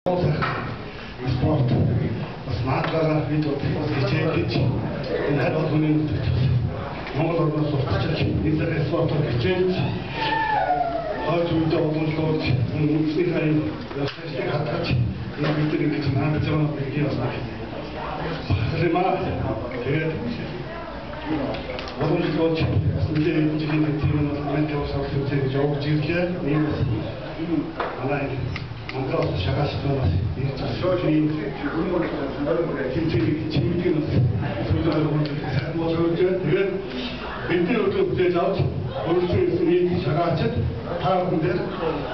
спорт. Бас наадгаараа бид хичээлж энэ хайр болгоны Монгол орноос уртчилж энэ спортоор хичээлж хойч үедээ боломжлуулж үндэсний хайн ясыг хатгаж энэ бидний ингэж наадаж байгаа бэлгийн байна. Бахалмаа тэгээд боломжлуулж энэ жилийн тийм нь мэнтэй усаас үзэж явж ирлээ. Манай Монгол шагаштай ирж шогийн хэмжээний чимэглэн тэгээд бидний өглөө авч өөрсдөө шагаачд та бүхэнд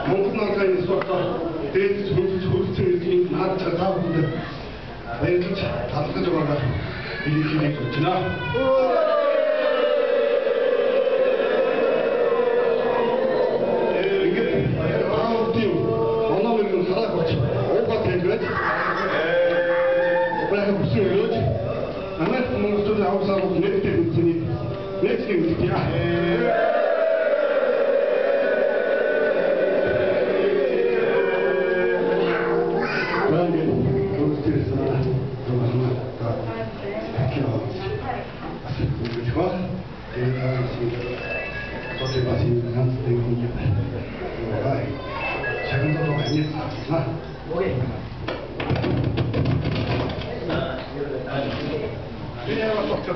Монгол нарийн спортоор дээд хөгжсөн наад та бүхэнд баярлаж талхаж байгаа хэлхийг хүсэж байна. Намайг Монголд авсаар нэгтэй үсний нэгтэй үстэй. Я вас хочу.